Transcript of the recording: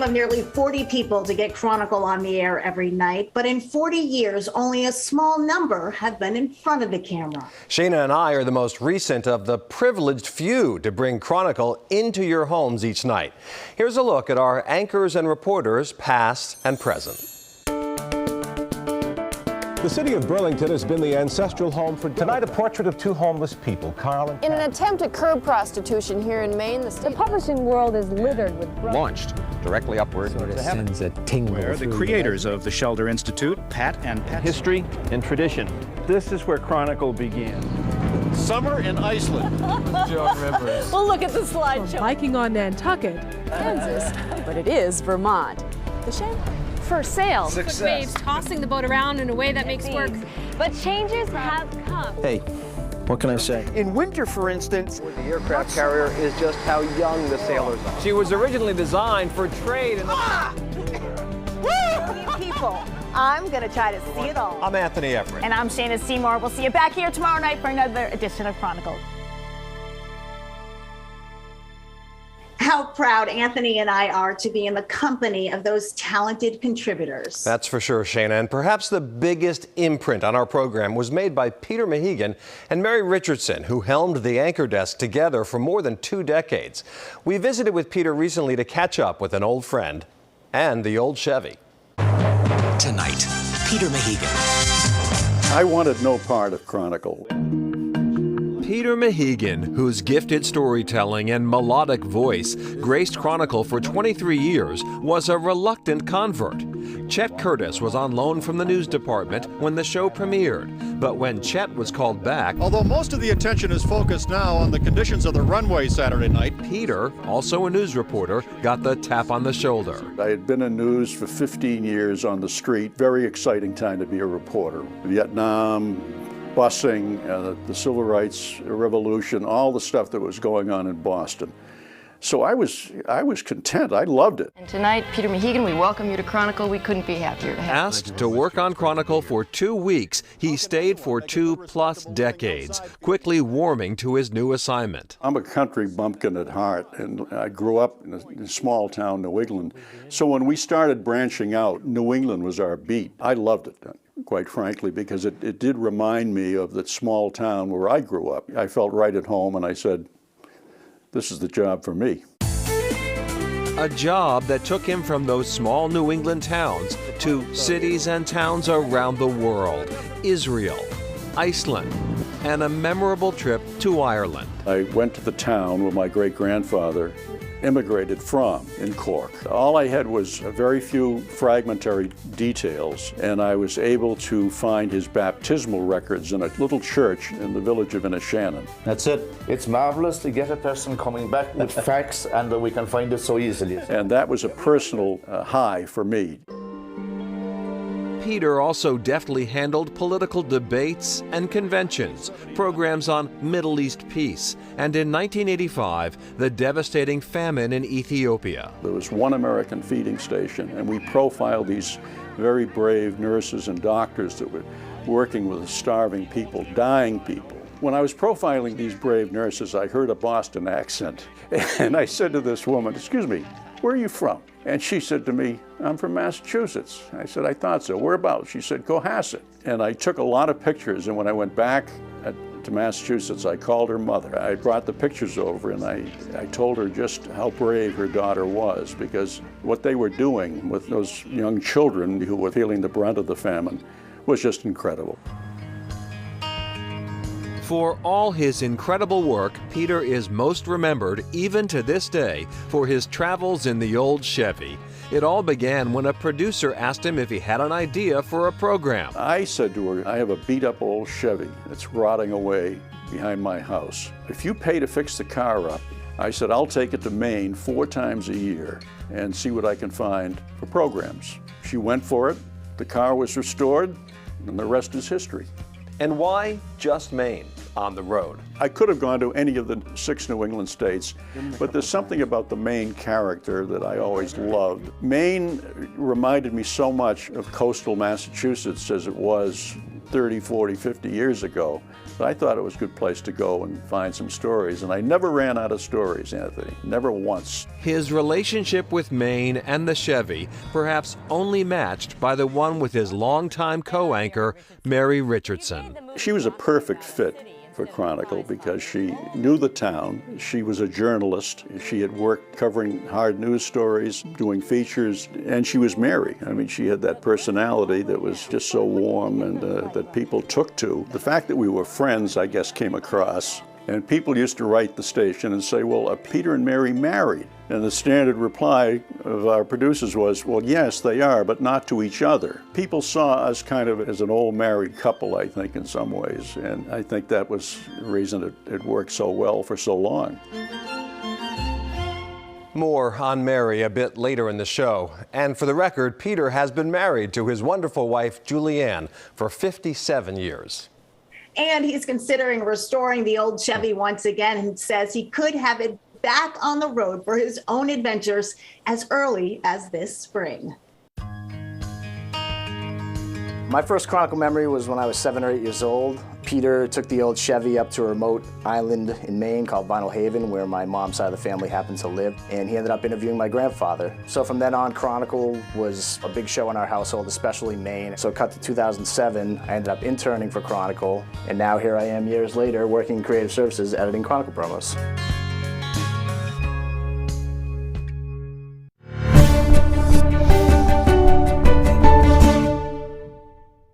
of nearly 40 people to get Chronicle on the air every night, but in 40 years, only a small number have been in front of the camera. Shayna and I are the most recent of the privileged few to bring Chronicle into your homes each night. Here's a look at our anchors and reporters, past and present. The city of Burlington has been the ancestral home for tonight. A portrait of two homeless people, Carl and in an attempt to curb prostitution here in Maine, the publishing world is littered with launched directly upward. So it sends a tingle. Where the creators of the Shelter Institute, Pat and Pat. History and tradition. This is where Chronicle began. Summer in Iceland. Don't remember it. Well, look at the slideshow. Hiking on Nantucket, Kansas, but it is Vermont. The Shanghai. For sale. Success. Waves tossing the boat around in a way that makes work. But changes have come. Hey, what can I say? In winter, for instance, the aircraft carrier is just how young the sailors are. She was originally designed for trade and People, I'm going to try to see it all. I'm Anthony Everett. And I'm Shayna Seymour. We'll see you back here tomorrow night for another edition of Chronicle. How proud Anthony and I are to be in the company of those talented contributors. That's for sure, Shayna. And perhaps the biggest imprint on our program was made by Peter Mehigan and Mary Richardson, who helmed the anchor desk together for more than 2 decades. We visited with Peter recently to catch up with an old friend and the old Chevy. Tonight, Peter Mehigan. I wanted no part of Chronicle. Peter Mehigan, whose gifted storytelling and melodic voice graced Chronicle for 23 years, was a reluctant convert. Chet Curtis was on loan from the news department when the show premiered, but when Chet was called back, Although most of the attention is focused now on the conditions of the runway Saturday night, Peter, also a news reporter, got the tap on the shoulder. I had been in news for 15 years on the street. Very exciting time to be a reporter. Vietnam, busing, the civil rights revolution, all the stuff that was going on in Boston. So I was content. I loved it. And tonight, Peter Mehigan, we welcome you to Chronicle. We couldn't be happier to have you. Asked to work on Chronicle for 2 weeks, he stayed for 2+ decades, quickly warming to his new assignment. I'm a country bumpkin at heart, and I grew up in a small town, New England. So when we started branching out, New England was our beat. I loved it, quite frankly, because it did remind me of that small town where I grew up. I felt right at home, and I said, this is the job for me. A job that took him from those small New England towns to cities and towns around the world, Israel, Iceland, and a memorable trip to Ireland. I went to the town where my great-grandfather immigrated from, in Cork. All I had was very few fragmentary details, and I was able to find his baptismal records in a little church in the village of Inishannon. That's it. It's marvelous to get a person coming back with facts, and we can find it so easily. And that was a personal high for me. Peter also deftly handled political debates and conventions, programs on Middle East peace, and in 1985, the devastating famine in Ethiopia. There was one American feeding station, and we profiled these very brave nurses and doctors that were working with starving people, dying people. When I was profiling these brave nurses, I heard a Boston accent, and I said to this woman, "Excuse me, where are you from?" And she said to me, "I'm from Massachusetts." I said, "I thought so. Whereabouts?" She said, "Cohasset." And I took a lot of pictures, and when I went back to Massachusetts, I called her mother. I brought the pictures over, and I told her just how brave her daughter was, because what they were doing with those young children who were feeling the brunt of the famine was just incredible. For all his incredible work, Peter is most remembered, even to this day, for his travels in the old Chevy. It all began when a producer asked him if he had an idea for a program. I said to her, "I have a beat-up old Chevy that's rotting away behind my house. If you pay to fix the car up," I said, "I'll take it to Maine 4 times a year and see what I can find for programs." She went for it, the car was restored, and the rest is history. And why just Maine on the road? I could have gone to any of the 6 New England states, but there's something about the Maine character that I always loved. Maine reminded me so much of coastal Massachusetts as it was 30, 40, 50 years ago. But I thought it was a good place to go and find some stories, and I never ran out of stories, Anthony, never once. His relationship with Maine and the Chevy perhaps only matched by the one with his longtime co-anchor, Mary Richardson. She was a perfect fit for Chronicle because she knew the town. She was a journalist. She had worked covering hard news stories, doing features, and she was Mary. I mean, she had that personality that was just so warm and that people took to. The fact that we were friends, I guess, came across. And people used to write the station and say, well, are Peter and Mary married? And the standard reply of our producers was, well, yes, they are, but not to each other. People saw us kind of as an old married couple, I think, in some ways. And I think that was the reason it worked so well for so long. More on Mary a bit later in the show. And for the record, Peter has been married to his wonderful wife, Julianne, for 57 years. And he's considering restoring the old Chevy once again and says he could have it back on the road for his own adventures as early as this spring. My first Chronicle memory was when I was 7 or 8 years old. Peter took the old Chevy up to a remote island in Maine called Vinyl Haven, where my mom's side of the family happened to live, and he ended up interviewing my grandfather. So from then on, Chronicle was a big show in our household, especially Maine. So cut to 2007, I ended up interning for Chronicle, and now here I am years later working in creative services editing Chronicle promos.